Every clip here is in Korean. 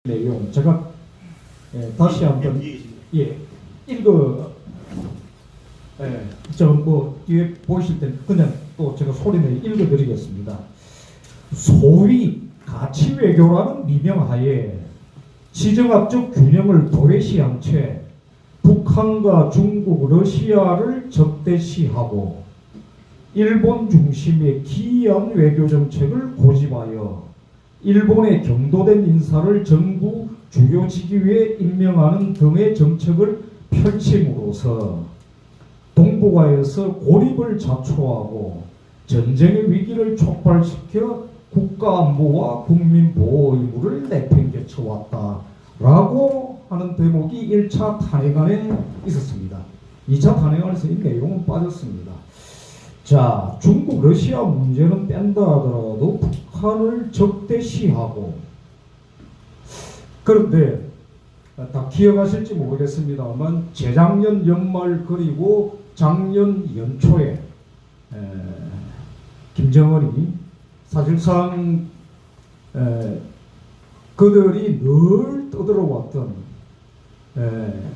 내용 제가 다시 한번 읽어 저뭐 뒤에 보이실 때 그냥 또 제가 소리내 읽어드리겠습니다. 소위 가치 외교라는 미명하에 지정학적 균형을 도외시한 채 북한과 중국, 러시아를 적대시하고 일본 중심의 기이한 외교 정책을 고집하여 일본의 경도된 인사를 정부 주요 직위에 임명하는 등의 정책을 펼침으로써 동북아에서 고립을 자초하고 전쟁의 위기를 촉발시켜 국가안보와 국민보호 의무를 내팽개쳐왔다라고 하는 대목이 1차 탄핵안에 있었습니다. 2차 탄핵안에서 이 내용은 빠졌습니다. 자, 중국, 러시아 문제는 뺀다 하더라도 북한을 적대시하고, 그런데 다 기억하실지 모르겠습니다만 재작년 연말 그리고 작년 연초에 김정은이 사실상 그들이 늘 떠들어왔던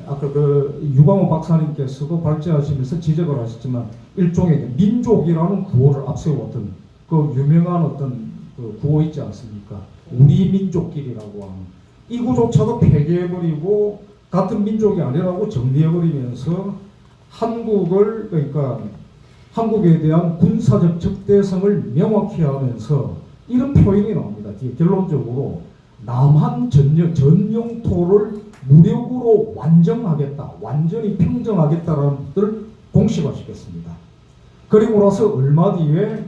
아까 그 유광호 박사님께서도 발제하시면서 지적을 하셨지만 일종의 민족이라는 구호를 앞세웠던 그 유명한 어떤 그 구호 있지 않습니까? 우리 민족끼리라고 하는 이 구조차도 폐기해버리고 같은 민족이 아니라고 정리해버리면서 한국을 그러니까 한국에 대한 군사적 적대성을 명확히 하면서 이런 표현이 나옵니다. 결론적으로 남한 전용토를 무력으로 완전하겠다, 완전히 평정하겠다라는 것을 공식화시켰습니다. 그리고 나서 얼마 뒤에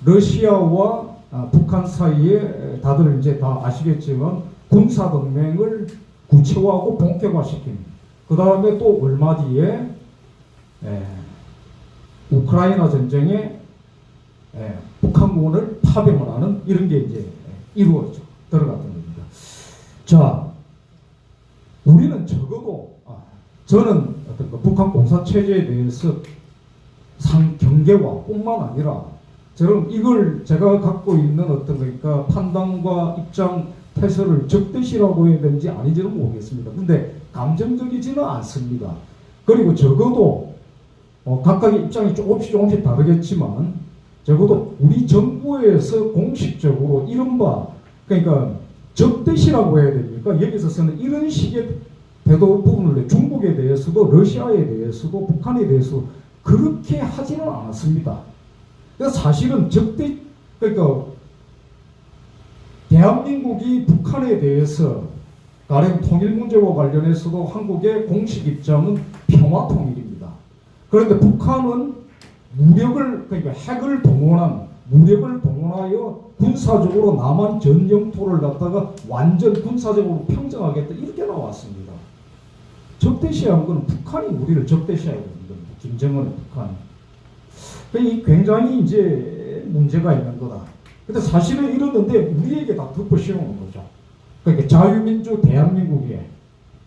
러시아와 북한 사이에 다들 이제 다 아시겠지만 군사동맹을 구체화하고 본격화시킨 그 다음에 또 얼마 뒤에 우크라이나 전쟁에 북한군을 파병을 하는 이런 게 이제 이루어져 들어갔던 겁니다. 자, 우리는 적어도 저는 어떤 그 북한 공사 체제에 대해서 경계화뿐만 아니라 저는 이걸 제가 갖고 있는 어떤 그러니까 판단과 입장 태세를 적대시라고 해야 되는지 아닌지는 모르겠습니다. 근데 감정적이지는 않습니다. 그리고 적어도 각각의 입장이 조금씩 다르겠지만 적어도 우리 정부에서 공식적으로 이른바 그러니까 적대시라고 해야 됩니까? 여기서 쓰는 이런 식의 대도 부분을 중국에 대해서도 러시아에 대해서도 북한에 대해서도 그렇게 하지는 않았습니다. 그러니까 사실은 그러니까 대한민국이 북한에 대해서 가령 통일 문제와 관련해서도 한국의 공식 입장은 평화 통일입니다. 그런데 북한은 그러니까 핵을 무력을 동원하여 군사적으로 남한 전 영토를 갖다가 완전 군사적으로 평정하겠다 이렇게 나왔습니다. 적대시한 것은 북한이 우리를 적대시하고 있는 겁니다. 김정은의 북한. 이 굉장히 이제 문제가 있는 거다. 근데 사실은 이러는데 우리에게 다 덮어 씌우는 거죠. 그러니까 자유민주 대한민국에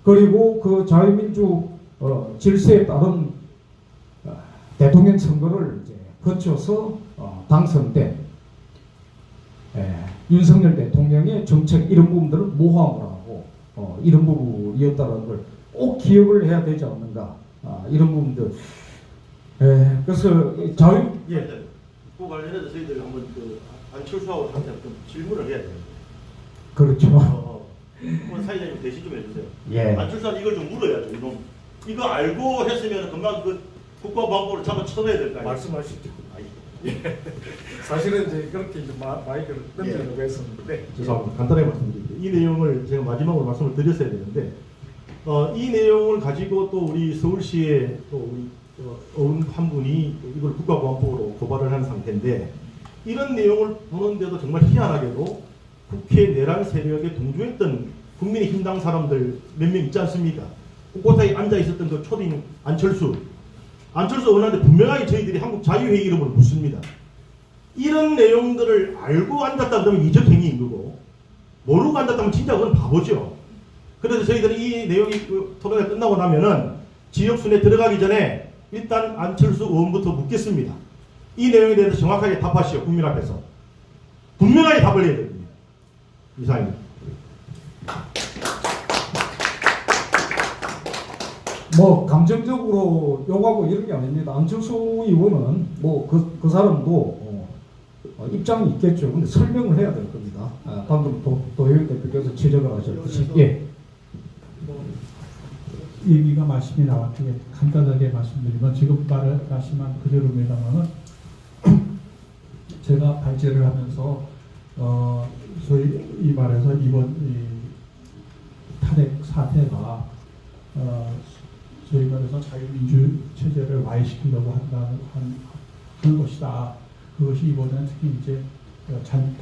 그리고 그 자유민주 질서에 따른 대통령 선거를 이제 거쳐서 당선된 윤석열 대통령의 정책 이런 부분들을 모함을 하고 이런 부분이었다는 걸 꼭 기억을 해야 되지 않는가 이런 부분들. 그래서 그 관련해서 저희들이 한번 그 안철수하고 한테 좀 질문을 해야 되는데. 그렇죠. 사회자님 대신 좀 해주세요. 예. 안철수한테 이걸 좀 물어야죠. 이거 알고 했으면 금방 그 국가보안법을 잡아 쳐내야 될 거 아니에요. 말씀하시죠. 예. 사실은 이제 그렇게 이제 마이크를 던지려고 했었는데. 죄송합니다. 간단하게 말씀드릴게요. 이 내용을 제가 마지막으로 말씀을 드렸어야 되는데, 이 내용을 가지고 또 우리 서울시에 또 우리 어운 한 분이 이걸 국가보안법으로 고발을 한 상태인데, 이런 내용을 보는데도 정말 희한하게도 국회 내란 세력에 동조했던 국민의힘당 사람들 몇 명 있지 않습니까? 곳곳에 앉아 있었던 그 초딩 안철수 의원한테 분명하게 저희들이 한국 자유회의 이름으로 묻습니다. 이런 내용들을 알고 앉았다 그러면 이적행위인 거고, 모르고 앉았다면 진짜 그건 바보죠. 그래서 저희들은 이 내용이 토론회 끝나고 나면은 지역순에 들어가기 전에 일단 안철수 의원부터 묻겠습니다. 이 내용에 대해서 정확하게 답하시오. 국민 앞에서 분명하게 답을 해야 됩니다. 이상입니다. 뭐 감정적으로 욕하고 이런 게 아닙니다. 안철수 의원은 뭐 그 사람도 입장이 있겠죠. 근데 설명을 해야 될 겁니다. 방금 도효 대표께서 지적을 하셨듯이 예. 얘기가 말씀이 나왔기에 간단하게 말씀드리면 지금 말씀한 그대로입니다만은 제가 발제를 하면서 소위 이 말해서 이번 이 탄핵 사태가 소위 말해서 자유민주 체제를 와해시키려고 하는 것이다. 그것이 이번에는 특히 이제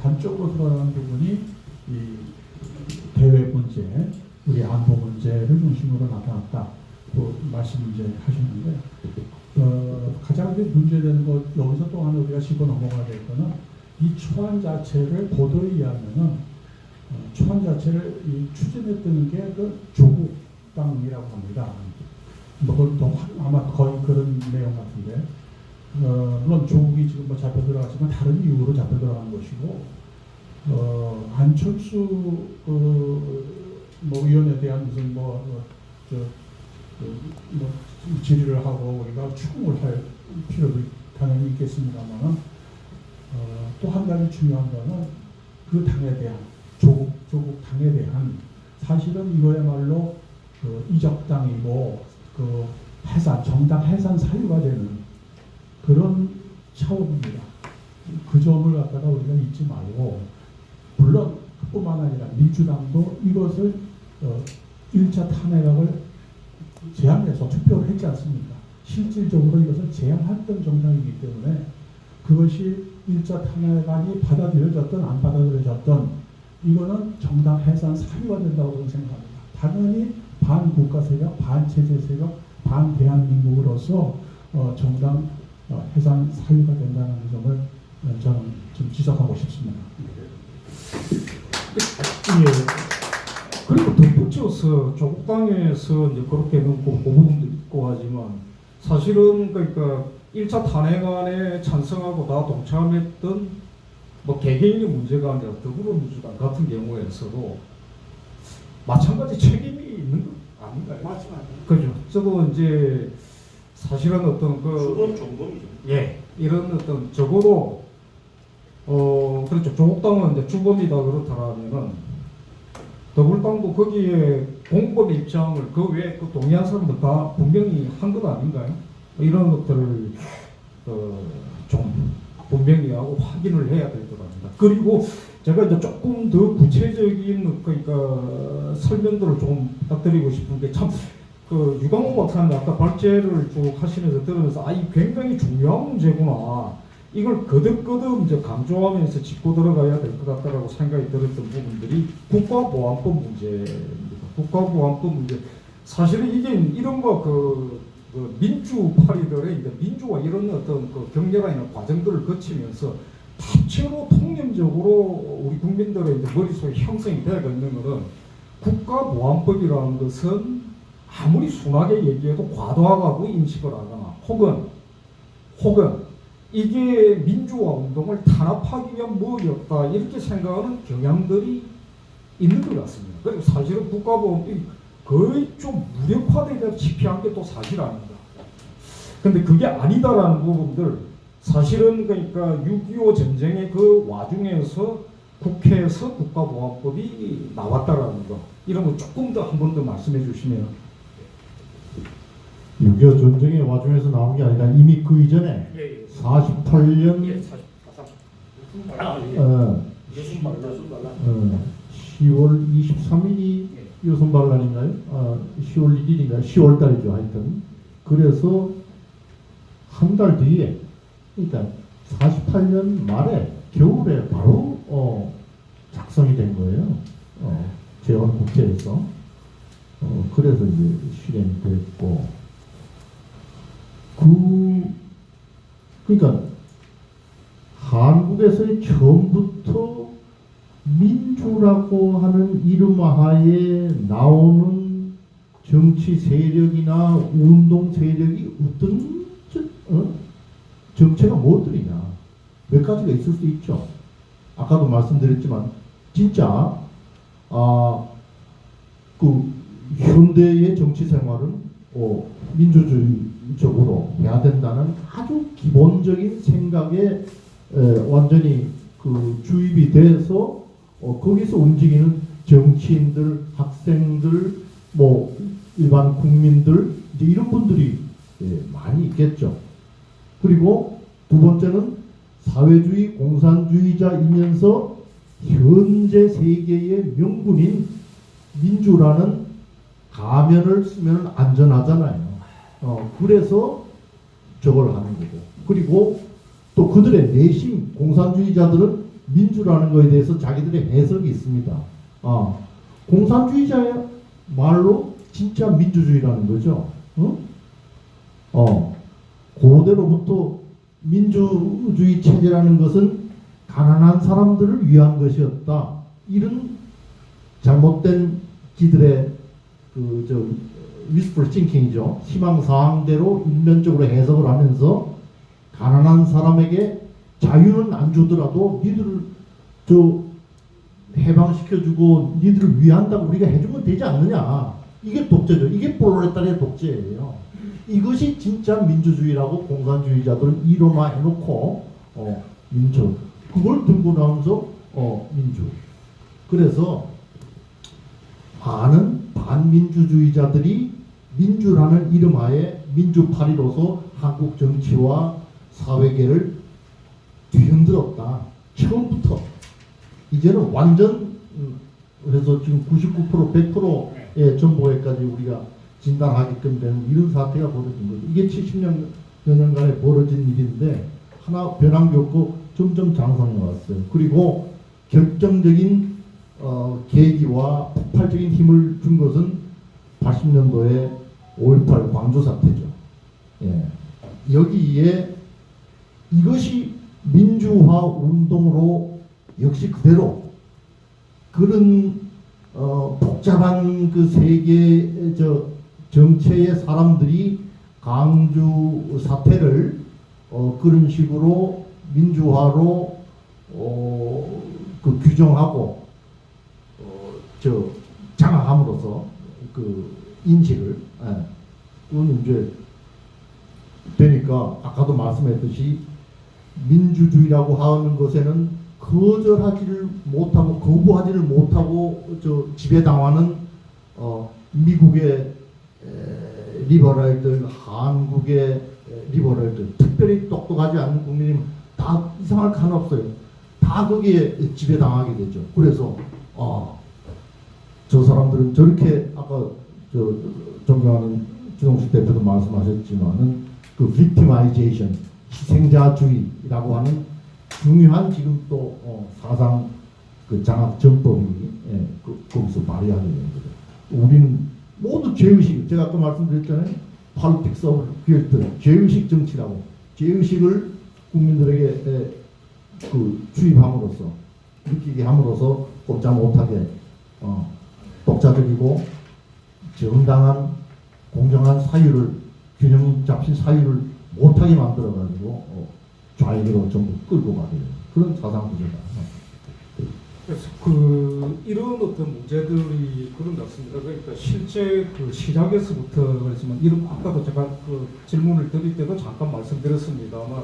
단적으로 드러나는 부분이 이 대외 문제, 우리 안보 문제를 중심으로 나타났다고 말씀 이제 하셨는데 가장 이제 문제되는 것 여기서 또 하나 우리가 짚어 넘어가야 될 거는 이 초안 자체를 보도에 의하면은 초안 자체를 추진했던 게 그 조국당이라고 합니다. 뭐 그것도 아마 거의 그런 내용 같은데 물론 조국이 지금 뭐 잡혀 들어갔지만 다른 이유로 잡혀 들어간 것이고 안철수 뭐 위원에 대한 무슨 질의를 하고 우리가 추궁을 할 필요도 당연히 있겠습니다만 또 한 가지 중요한 거는 그 당에 대한 조국 당에 대한 사실은 이거야말로 이적당이고 정당 해산 사유가 되는 그런 차원입니다. 그 점을 갖다가 우리가 잊지 말고 물론 그뿐만 아니라 민주당도 이것을 1차 탄핵을 제안해서 투표를 했지 않습니까? 실질적으로 이것을 제안했던 정당이기 때문에 그것이 1차 탄핵안이 받아들여졌든 안 받아들여졌든 이거는 정당 해산 사유가 된다고 저는 생각합니다. 당연히 반국가 세력, 반체제 세력, 반대한민국으로서 정당 해산 사유가 된다는 점을 저는 좀 지적하고 싶습니다. 예. 그리고 덧붙여서 조국당에서 이제 그렇게는 그 부분도 있고 하지만 사실은 그러니까 1차 탄핵안에 찬성하고 다 동참했던 뭐 개개인의 문제가 아니라 더불어민주당 같은 경우에서도 마찬가지 책임이 있는 것 아닌가요? 맞습니다. 그죠. 저도 이제 사실은 어떤 주범 종범이죠. 예, 이런 어떤 적어도 그렇죠. 조국당은 이제 주범이다 그렇다라면은 더불당도 거기에 공범 입장을 그 외에 그 동의한 사람들 다 분명히 한 것 아닌가요? 이런 것들을 좀 분명히 하고 확인을 해야 될 것 같습니다. 그리고 제가 이제 조금 더 구체적인 그러니까 설명들을 좀 부탁드리고 싶은 게 참 그 유광호 박사님 아까 발제를 쭉 하시면서 들으면서 이 굉장히 중요한 문제구나. 이걸 거듭거듭 이제 강조하면서 짚고 들어가야 될 것 같다라고 생각이 들었던 부분들이 국가보안법 문제입니다. 국가보안법 문제. 사실은 이게 이른바 그 민주파리들의 이제 민주화 이런 어떤 그 격렬한 과정들을 거치면서 대체로 통념적으로 우리 국민들의 이제 머릿속에 형성이 되어 있는 것은 국가보안법이라는 것은 아무리 순하게 얘기해도 과도하다고 인식을 하거나 혹은 이게 민주화 운동을 탄압하기 위한 뭐였다 이렇게 생각하는 경향들이 있는 것 같습니다. 그리고 사실은 국가보안법이 거의 좀 무력화되다시피 한 게 또 사실 아닙니다. 근데 그게 아니다라는 부분들 사실은 그러니까 6.25 전쟁의 그 와중에서 국회에서 국가보안법이 나왔다라는 거 이런 거 조금 더 한 번 더 말씀해 주시면 6.25 전쟁의 와중에서 나온 게 아니라 이미 그 이전에 48년 10월 23일이 요선반란인가요? 10월 1일인가요? 10월 달이죠. 하여튼 그래서 한 달 뒤에 그러니까 48년 말에 겨울에 바로 작성이 된 거예요. 재헌 국회에서 그래서 이제 실행됐고 그러니까 한국에서의 처음부터 민주라고 하는 이름 하에 나오는 정치 세력이나 운동 세력이 어떤 정체가 무엇들이냐 몇 가지가 있을 수 있죠. 아까도 말씀드렸지만 진짜 현대의 정치 생활은 민주주의적으로 해야 된다는 아주 기본적인 생각에 완전히 그 주입이 돼서 거기서 움직이는 정치인들, 학생들, 뭐 일반 국민들 이제 이런 분들이 많이 있겠죠. 그리고 두 번째는 사회주의 공산주의자이면서 현재 세계의 명분인 민주라는 가면을 쓰면 안전하잖아요. 그래서 저걸 하는 거고. 그리고 또 그들의 내심 공산주의자들은 민주라는 거에 대해서 자기들의 해석이 있습니다. 공산주의자의 말로 진짜 민주주의라는 거죠. 고대로부터 민주주의 체제라는 것은 가난한 사람들을 위한 것이었다. 이런 잘못된 지들의 wishful thinking이죠. 희망사항대로 일면적으로 해석을 하면서 가난한 사람에게 자유는 안 주더라도 니들을 해방시켜주고 니들을 위한다고 우리가 해주면 되지 않느냐. 이게 독재죠. 이게 프롤레타리아 독재예요. 이것이 진짜 민주주의라고 공산주의자들은 이론화해놓고 민주 그걸 들고 나오면서 민주. 그래서 많은 반민주주의자들이 민주라는 이름하에 민주파리로서 한국 정치와 사회계를 뒤흔들었다. 처음부터. 이제는 완전 그래서 지금 99% 100%의 정보에까지 우리가 진단하게끔 되는 이런 사태가 벌어진 거죠. 이게 70년간에 벌어진 일인데 하나 변한 게 없고 점점 장성해 왔어요. 그리고 결정적인 계기와 폭발적인 힘을 준 것은 80년도에 5.18 광주 사태죠. 예. 여기에 이것이 민주화 운동으로 역시 그대로 그런 복잡한 그 세계 정체의 사람들이 광주 사태를 그런 식으로 민주화로 그 규정하고 장악함으로써 그 인식을 그건 이제 되니까 아까도 말씀했듯이 민주주의라고 하는 것에는 거절하지를 못하고 거부하지를 못하고 지배당하는 미국의 리버럴들, 한국의 리버럴들, 특별히 똑똑하지 않은 국민이 다 이상할 거 하나 없어요. 다 거기에 지배당하게 되죠. 그래서 저 사람들은 저렇게 아까 존경하는 주동식 대표도 말씀하셨지만은 그 victimization, 희생자주의라고 하는 중요한 지금 또 사상 그 장악 전법이 거기서 발휘하게 되는 거죠. 우리는 모두 죄의식, 제가 아까 말씀드렸잖아요. politics of guilt, 죄의식 정치라고. 죄의식을 국민들에게 그 주입함으로써 느끼게 함으로써 꼼짝 못하게 독자적이고 정당한 공정한 사유를 균형 잡힌 사유를 못하게 만들어가지고 좌익으로 전부 끌고 가게 되는 그런 사상 구조다. 그래서 이런 어떤 문제들이 그런 것 같습니다. 그러니까 실제 그 시작에서부터 그렇지만 이런 아까도 제가 그 질문을 드릴 때도 잠깐 말씀드렸습니다만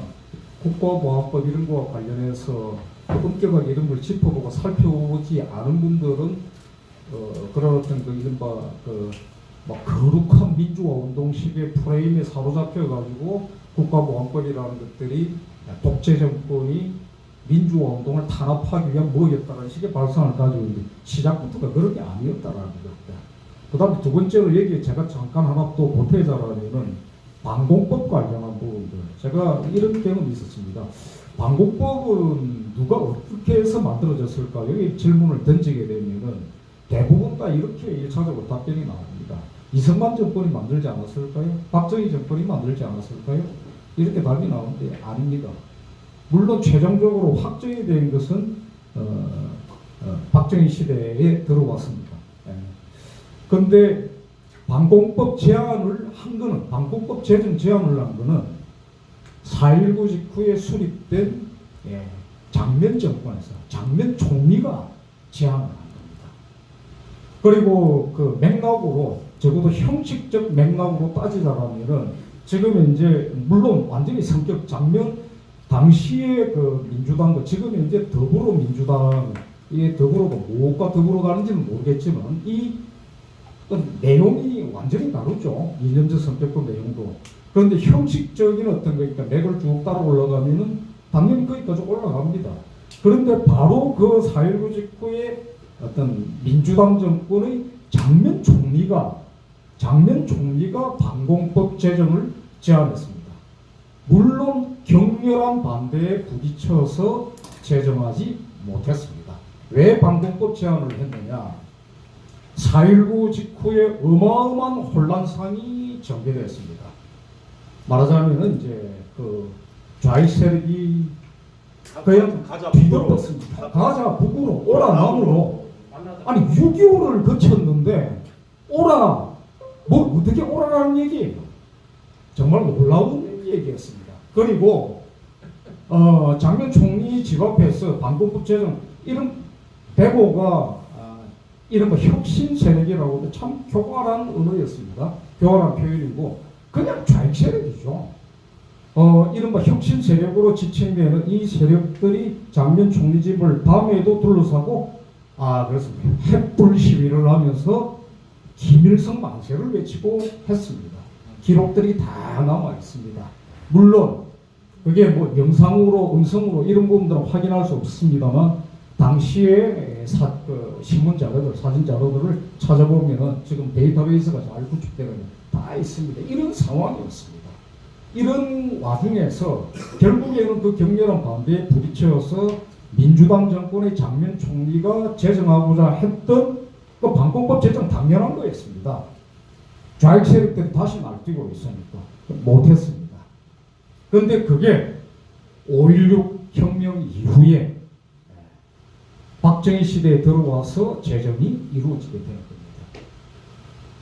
국가보안법 이런 거와 관련해서 엄격하게 이런 걸 짚어보고 살펴보지 않은 분들은 그런 어떤 그 이른바 막 거룩한 민주화 운동식의 프레임에 사로잡혀 가지고 국가보안법이라는 것들이 독재 정권이 민주화 운동을 탄압하기 위한 뭐였다는 식의 발상을 가지고 있는데 시작부터가 그런 게 아니었다라는 겁니다. 그 다음에 두 번째로 여기에 제가 잠깐 하나 또 보태자라면은 방공법 관련한 부분들. 제가 이런 경험이 있었습니다. 방공법은 누가 어떻게 해서 만들어졌을까? 여기 질문을 던지게 되면은 대부분 다 이렇게 1차적으로 답변이 나옵니다. 이승만 정권이 만들지 않았을까요? 박정희 정권이 만들지 않았을까요? 이렇게 답이 나오는데 아닙니다. 물론 최종적으로 확정이 된 것은 박정희 시대에 들어왔습니다. 그런데 방공법 제안을 한 거는 방공법 제정 제안을 한 거는 4.19 직후에 수립된 장면 정권에서 장면 총리가 제안을 한 겁니다. 그리고 그 맥락으로 적어도 형식적 맥락으로 따지자면은 지금 이제 물론 완전히 성격 장면 당시에 그 민주당과 지금 이제 더불어민주당 이 더불어가 뭐가 더불어 가는지는 모르겠지만 이 내용이 완전히 다르죠. 이념적 성격도 내용도. 그런데 형식적인 어떤 거니까 맥을 쭉 따라 올라가면은 당연히 거기까지 올라갑니다. 그런데 바로 그 4.19 직후에 어떤 민주당 정권의 장면 총리가 반공법 제정을 제안했습니다. 물론 격렬한 반대에 부딪혀서 제정하지 못했습니다. 왜 반공법 제안을 했느냐? 4.19 직후에 어마어마한 혼란상이 전개됐습니다. 말하자면 이제 그 좌익 세력이 그냥 가자 뒤덮었습니다. 가자 북으로 오라 남으로. 아니 6.25를 거쳤는데 오라 뭐 어떻게 오라라는 얘기예요. 정말 놀라운 얘기였습니다. 그리고 장면 총리 집 앞에서 반공법 제정 이런 대고가 이런 거 혁신 세력이라고도 참 교활한 언어였습니다. 교활한 표현이고 그냥 좌익 세력이죠. 이른바 혁신 세력으로 지칭되는 이 세력들이 장면 총리 집을 밤에도 둘러싸고 그래서 횃불 시위를 하면서 김일성 만세를 외치고 했습니다. 기록들이 다 남아 있습니다. 물론 그게 뭐 영상으로 음성으로 이런 부분들은 확인할 수 없습니다만 당시에 신문 자료들, 사진 자료들을 찾아보면은 지금 데이터베이스가 잘 구축되어 다 있습니다. 이런 상황이었습니다. 이런 와중에서 결국에는 그 격렬한 반대에 부딪혀서 민주당 정권의 장면 총리가 제정하고자 했던 그 반공법 제정 당연한 거였습니다. 좌익 세력들이 다시 날뛰고 있으니까 못했습니다. 그런데 그게 5.16 혁명 이후에 박정희 시대에 들어와서 제정이 이루어지게 된 겁니다.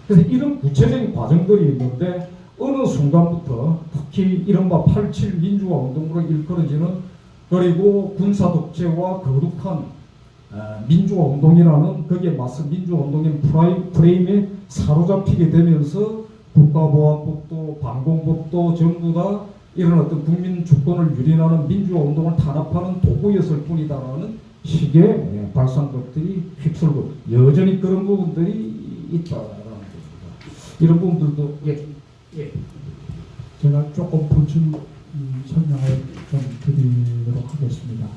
그래서 이런 구체적인 과정들이 있는데 어느 순간부터 특히 이른바 87 민주화 운동으로 일컬어지는 그리고 군사 독재와 거룩한 민주화 운동이라는 거기에 맞서 민주화 운동의 프레임에 사로잡히게 되면서 국가보안법도 반공법도 전부 다 이런 어떤 국민 주권을 유린하는 민주화 운동을 탄압하는 도구였을 뿐이다라는 식의 발상것들이 휩쓸고 여전히 그런 부분들이 있다라는 겁니다. 이런 부분들도 제가 조금 보충 설명을 좀 드리도록 하겠습니다.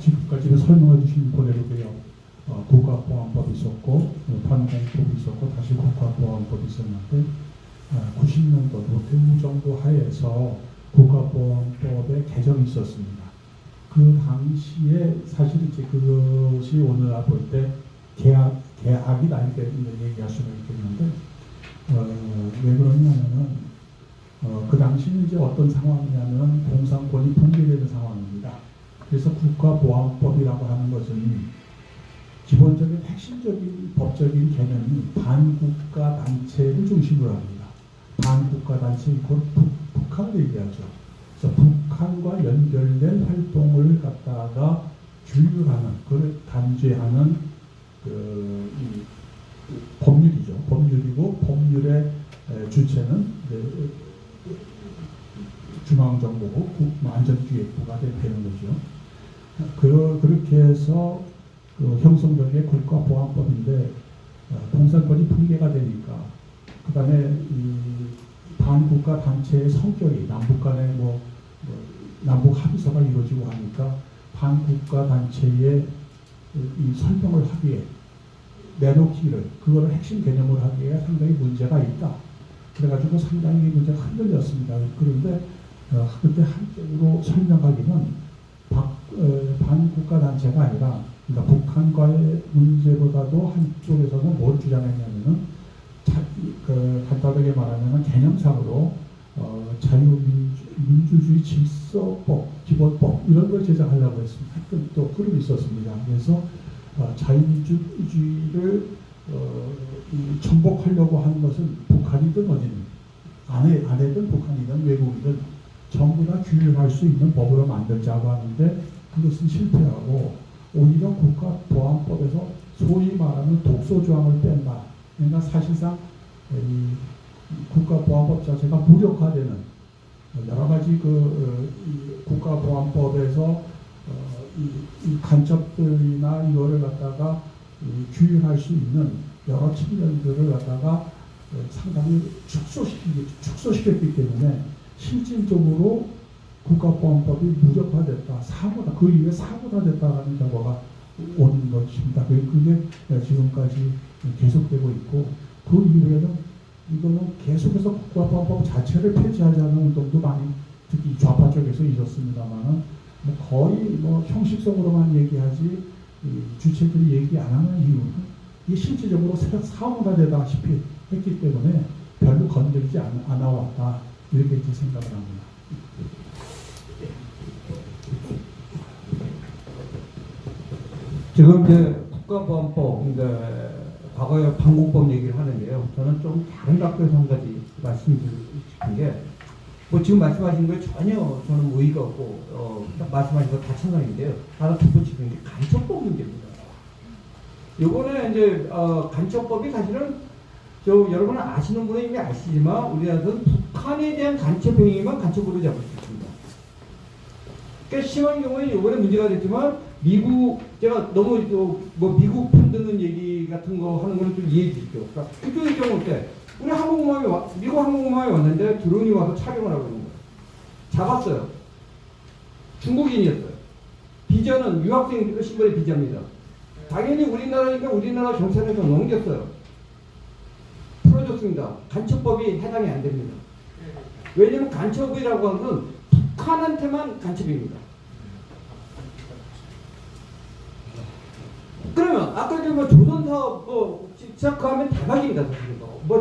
지금까지 설명해 주신 그대로도요. 국가보안법이 있었고 반공법이 있었고 다시 국가보안법이 있었는데 90년도도 대우정부 하에서 국가보안법의 개정이 있었습니다. 그 당시에 사실 이제 그것이 오늘날 볼 때 계약이다 이렇게 얘기할 수가 있겠는데 왜 그러냐면은 그 당시는 이제 어떤 상황이냐면 공산권이 붕괴되는 상황입니다. 그래서 국가보안법이라고 하는 것은 기본적인 핵심적인 법적인 개념이 반국가 단체를 중심으로 합니다. 반국가 단체 이곧 북한을 얘기하죠. 그래서 북한과 연결된 활동을 갖다가 규율하는, 그걸 단죄하는 이 법률이죠. 법률이고 법률의 주체는 중앙정부고 안전기획부가 되는 거죠. 그렇게 해서 형성된 게 국가보안법인데 공산권이 붕괴가 되니까 그다음에 이 반국가 단체의 성격이 남북 간에 남북 합의서가 이루어지고 하니까 반국가 단체의 이 설명을 하기에 내놓기를 그거를 핵심 개념으로 하기에 상당히 문제가 있다. 그래가지고 상당히 문제가 흔들렸습니다. 그런데 그때 한쪽으로 설명하기는 반국가 단체가 아니라 그러니까 북한과의 문제보다도 한쪽에서는 뭘 주장했냐면은 간단하게 말하면 개념상으로 자유민주주의 질서법, 기본법 이런 걸 제정하려고 했습니다. 하여튼 또 그룹이 있었습니다. 그래서 자유민주주의를 전복하려고 하는 것은 북한이든 어디든 안에든 북한이든 외국이든 전부 다 규율할 수 있는 법으로 만들자고 하는데 그것은 실패하고 오히려 국가보안법에서 소위 말하는 독소 조항을 뺀다. 그러니까 사실상 이 국가보안법 자체가 무력화되는 여러 가지 이 국가보안법에서 이 간첩들이나 이거를 갖다가 규율할 수 있는 여러 측면들을 갖다가 상당히 축소시켰기 때문에 실질적으로 국가보안법이 무력화됐다, 사고다, 그 이후에 사고가 됐다라는 결과가 오는 것입니다. 그게 지금까지 계속되고 있고, 그 이후에는 이거는 계속해서 국가보안법 자체를 폐지하자는 운동도 많이 특히 좌파 쪽에서 있었습니다만은 거의 형식적으로만 얘기하지 주체들이 얘기 안 하는 이유는 이게 실질적으로 사고가 되다시피 했기 때문에 별로 건드리지 않아 왔다, 이렇게 이제 생각을 합니다. 지금 이제 국가보안법, 그러니까 과거에 방공법 얘기를 하는데요. 저는 좀 다른 각도에서 한 가지 말씀드리고 싶은 게, 뭐 지금 말씀하신 거에 전혀 저는 의의가 없고, 말씀하신 거 다 찬성인데요. 하나 덧붙이는 게 간첩법 문제입니다. 이번에 이제 간첩법이 사실은 여러분 아시는 분은 이미 아시지만 우리나라는 북한에 대한 간첩 행위만 간첩으로 잡을 수 있습니다. 꽤 심한 경우에 이번에 문제가 됐지만 미국, 제가 너무 뭐 미국 편드는 얘기 같은 거 하는 거는 좀 이해해 주십시오. 그러니까 그쪽의 경우 때 우리 미국 항공모함이 왔는데 드론이 와서 촬영을 하고 있는 거예요. 잡았어요. 중국인이었어요. 비자는 유학생 신분의 비자입니다. 당연히 우리나라니까 우리나라 경찰에서 넘겼어요. 풀어줬습니다. 간첩법이 해당이 안 됩니다. 왜냐면 간첩이라고 하는 건 북한한테만 간첩입니다. 그러면 아까 그 조선사업 진짜 그 하면 대박입니다.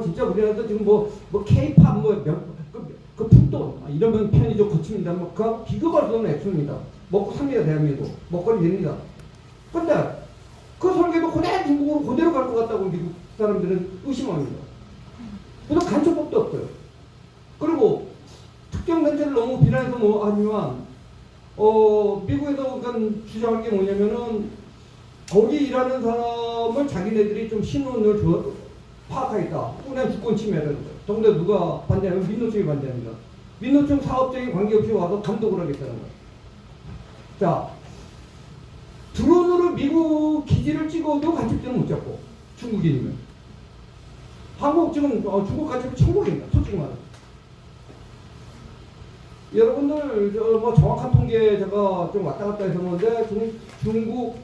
진짜 우리나라도 지금 K-팝 그 풍돈 이러면 편이 좀 거칩니다. 그 비교할 수 없는 액수입니다. 먹고 삽니다. 대한민국 먹거리 됩니다. 근데 그 설계도 그대로 중국으로 그대로 갈 것 같다고 미국 사람들은 의심합니다. 그래서 간첩법도 없어요. 그리고 특정 단체를 너무 비난해서 하지만 미국에서 주장할 게 뭐냐면은 거기 일하는 사람을 자기네들이 좀 신원을 파악하겠다. 그냥 주권 침해를. 더군다나 누가 반대하면 민노총이 반대합니다. 민노총 사업적인 관계없이 와서 감독을 하겠다는 거예요. 자, 드론으로 미국 기지를 찍어도 간첩죄는 못 잡고, 중국인이면. 한국 지금 중국 간첩이 천국입니다. 솔직히 말해서. 여러분들 정확한 통계 제가 좀 왔다 갔다 해서 그런데 중국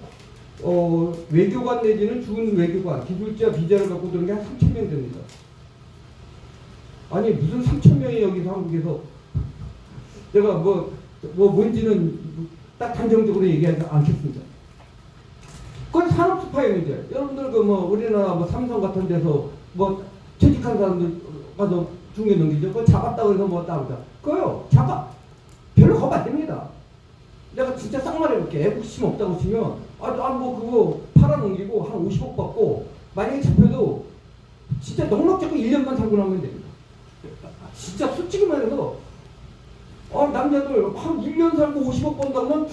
외교관 내지는 준 외교관, 기술자 비자를 갖고 들은 게 한 3,000명 됩니다. 아니 무슨 3,000명이 여기서 한국에서 제가 뭔지는 딱 단정적으로 얘기하지 않겠습니다. 그건 산업 스파이 문제. 여러분들 우리나라 삼성 같은 데서 퇴직한 사람들 가서 중에 넘기죠. 그거 잡았다고 해서 따보자. 그거요. 별로 겁 안 됩니다. 내가 진짜 쌍말 해볼게. 애국심 없다고 치면 그거 팔아넘기고 한 50억 받고 만약에 잡혀도 진짜 넉넉 잡고 1년만 살고 나면 됩니다. 진짜 솔직히 말해서 남자들 한 1년 살고 50억 번다면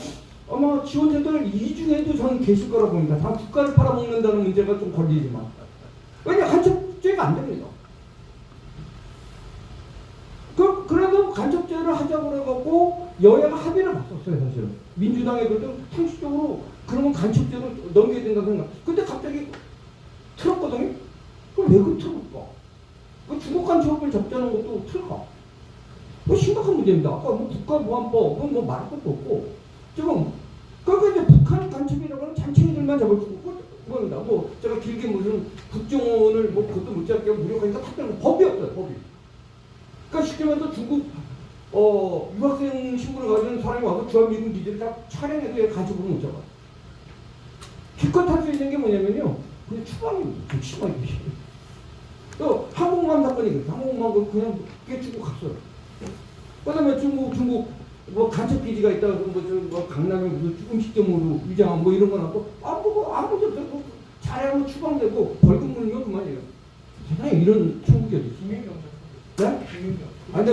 아마 지원자들 이 중에도 저는 계실 거라고 봅니다. 다 국가를 팔아먹는다는 문제가 좀 걸리지만 왜냐 간첩죄가 안 됩니다. 그래도 간첩죄를 하자고 그래갖고 여야가 합의를 봤었어요. 사실은 민주당에도 상식적으로 그러면 간첩죄로 넘겨야 된다고 생각. 근데 갑자기 틀었거든요. 그럼 왜 그 틀을까? 중국 간첩을 잡자는 것도 틀까? 심각한 문제입니다. 아까 국가보안법은 말할 것도 없고 지금 이제 북한 간첩이라고 하는 잔챙이들만 잡을 수 있고 겁니다. 제가 길게 무슨 국정원을 그것도 못 잡게 무력하니까 탔다는 법이 없어요. 법이. 그러니까 쉽게 말해서 중국 유학생 신분을 가진 사람이 와서 주한미군 기지를 딱 촬영해도 얘 간첩으로 못 잡아요. 기껏 할 수 있는 게 뭐냐면요. 그냥 추방입니다. 추방이. 또 항공모함 사건이 그래요. 항공모함 그냥 깨주고 갔어요. 그다음에 중국 간첩 기지가 있다가 강남에 무슨 음식점으로 위장한 이런 거 나고 아무도 없어요. 잘하면 추방되고 벌금 물면 그만이에요. 세상에 이런 중국이 어디 있어요? 네? 아니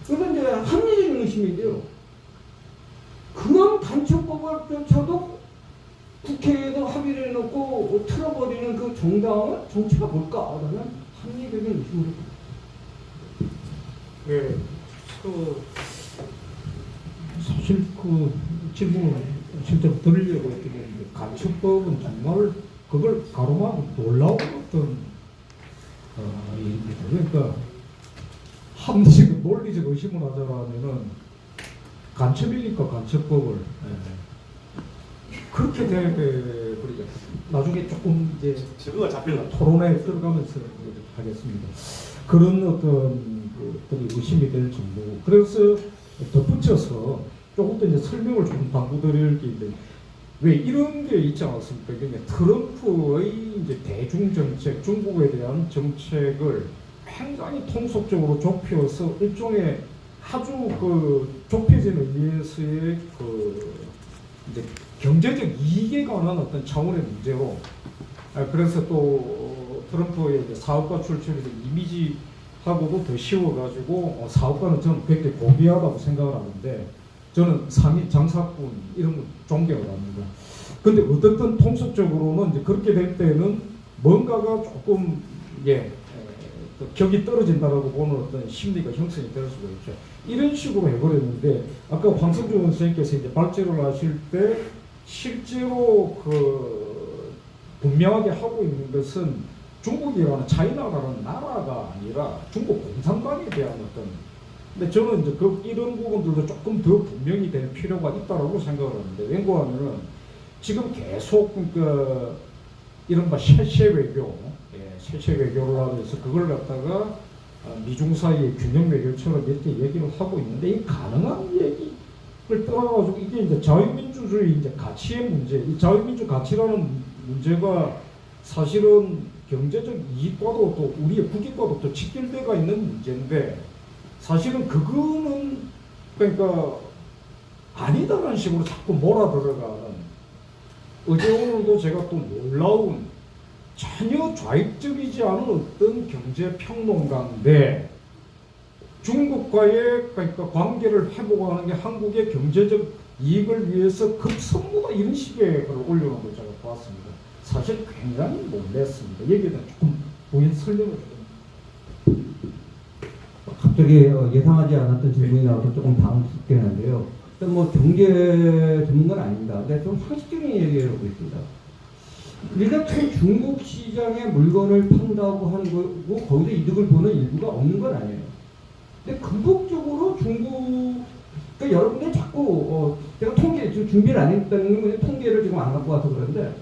그래서 이제 합리적인 의심인데요. 그 그런 간첩법조차도 국회에도 합의를 해놓고 틀어버리는 그 정당은 정치가 뭘까라는 합리적인 의심을 해봅니다. 예, 사실 그 질문을 실제로 드리려고 했던 게 간첩법은 정말 그걸 가로막은 놀라운 어떤 일입니다. 그러니까 합리적 논리적 의심을 하자면은 간첩이니까 간첩법을 그렇게 돼버리죠. 나중에 조금 이제 증거가 잡히려고. 토론에 들어가면서 하겠습니다. 그런 어떤 것들이 의심이 될 정도고, 그래서 덧붙여서 조금 더 이제 설명을 조금 당부드릴 게 있는데, 왜 이런 게 있지 않았습니까? 그러니까 트럼프의 이제 대중 정책, 중국에 대한 정책을 굉장히 통속적으로 좁혀서 일종의 아주 그 좁혀진 의미에서의 그 이제 경제적 이익에 관한 어떤 차원의 문제로, 그래서 또 트럼프의 이제 사업가 출신에서 이미지하고도 더 씌워가지고 사업가는 저는 굉장히 고귀하다고 생각을 하는데, 저는 상인 장사꾼 이런 거 존경을 합니다. 근데 어떻든 통속적으로는 이제 그렇게 될 때는 뭔가가 조금 또 격이 떨어진다라고 보는 어떤 심리가 형성이 될 수가 있죠. 이런 식으로 해버렸는데, 아까 황성준 선생님께서 이제 발제를 하실 때 실제로 그 분명하게 하고 있는 것은 중국이라는 차이나라는 나라가 아니라 중국 공산당에 대한 어떤, 근데 저는 이제 이런 부분들도 조금 더 분명히 될 필요가 있다라고 생각을 하는데, 왜냐하면은 지금 계속 그 이른바 셰셰 외교, 셰셰 외교를 하면서 그걸 갖다가 미중 사이의 균형 외교처럼 이렇게 얘기를 하고 있는데, 이 가능한 얘기를 떠나가지고 이게 이제 자유민주주의 이제 가치의 문제, 이 자유민주 가치라는 문제가 사실은 경제적 이익과도 또 우리의 국익과도 또 직결되어 있는 문제인데, 사실은 그거는 그러니까 아니다라는 식으로 자꾸 몰아들어가는, 어제 오늘도 제가 또 놀라운 전혀 좌익적이지 않은 어떤 경제평론가인데 중국과의 그러니까 관계를 회복하는 게 한국의 경제적 이익을 위해서 급선무다 이런 식의 걸 올려놓은 걸 제가 보았습니다. 사실 굉장히 놀랐습니다. 여기에 대한 조금 부연 설명을 좀. 갑자기 예상하지 않았던 질문이 나와서 조금 당황스럽긴 한데요. 일단 뭐 경제 전문가는 아닙니다. 근데 좀 상식적인 얘기를 하고 있습니다. 우리가 참 중국 시장에 물건을 판다고 하는 거고 거기서 이득을 보는 일부가 없는 건 아니에요. 근데 궁극적으로 중국, 그러니까 여러분들 자꾸 제가 통계 지금 준비를 안 했다는 건 통계를 지금 안 갖고 와서 그런데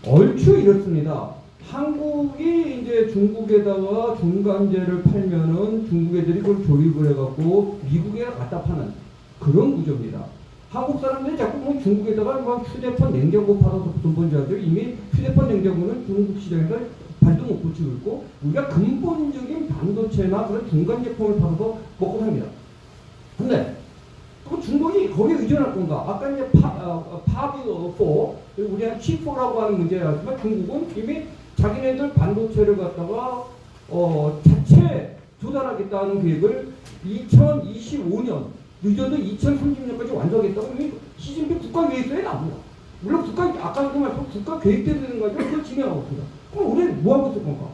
얼추 이렇습니다. 한국이 이제 중국에다가 중간재를 팔면은 중국 애들이 그걸 조립을 해갖고 미국에 갖다 파는 그런 구조입니다. 한국 사람들이 자꾸 뭐 중국에다가 막 휴대폰 냉장고 팔아서 돈 번 줄 알죠. 이미 휴대폰 냉장고는 중국 시장에서 발도 못 붙이고 있고, 우리가 근본적인 반도체나 그런 중간 제품을 팔아서 먹고 삽니다. 근데 또 중국이 거기에 의존할 건가? 아까 이제 파비4, 우리가 C4라고 하는 문제였지만 중국은 이미 자기네들 반도체를 갖다가 자체 조달하겠다는 계획을 2025년 늦어도 2030년까지 완성하겠다고 이미 시진핑 국가계획서에 나옵니다. 물론 아까 그 말씀 국가 계획대로 되는 거죠. 그걸 진행하고 있습니다. 그럼 우리는 뭐 하고 있을 건가?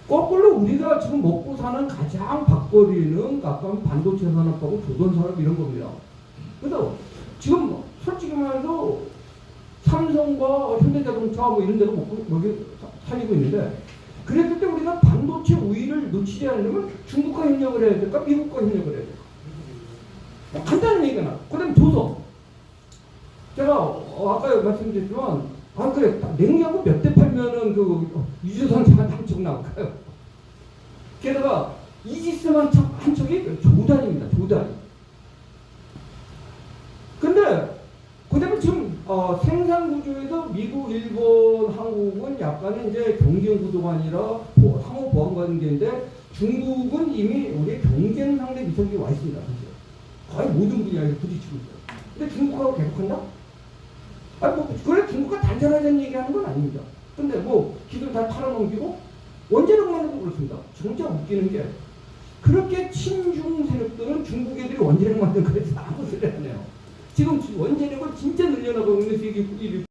거꾸로 우리가 지금 먹고 사는 가장 밥거리는 가까운 반도체 산업하고 조선 산업 이런 겁니다. 그래서 지금 솔직히 말해서 삼성과 현대자동차 뭐 이런 데도 먹고 살리고 있는데, 그랬을 때 우리가 반도체 우위를 놓치지 않으려면 중국과 협력을 해야 될까? 미국과 협력을 해야 될까? 간단한 얘기가 나. 그 다음에 조선. 제가 아까 말씀드렸지만, 그래, 냉장고 몇 대 팔면은 유조선차가 한 척 나올까요? 게다가 이지스만 한 척이 조단입니다. 조단. 근데 그다음에 지금 생산 구조에서 미국, 일본, 한국은 약간의 이제 경쟁 구도가 아니라 상호 보완 관계인데, 중국은 이미 우리의 경쟁 상대 미석이 와 있습니다. 사실. 거의 모든 분야에서 부딪히고 있어요. 근데 중국하고 계속한다? 그래 중국과 단절하자는 얘기하는 건 아닙니다. 근데 뭐 기술 다 팔아넘기고 원자력만 해도 그렇습니다. 진짜 웃기는 게 그렇게 친중 세력들은 중국 애들이 원자력 만든 거에서 아무 소리 안 해요. 지금 원자력을 진짜 늘려나가고 있는 세계 1위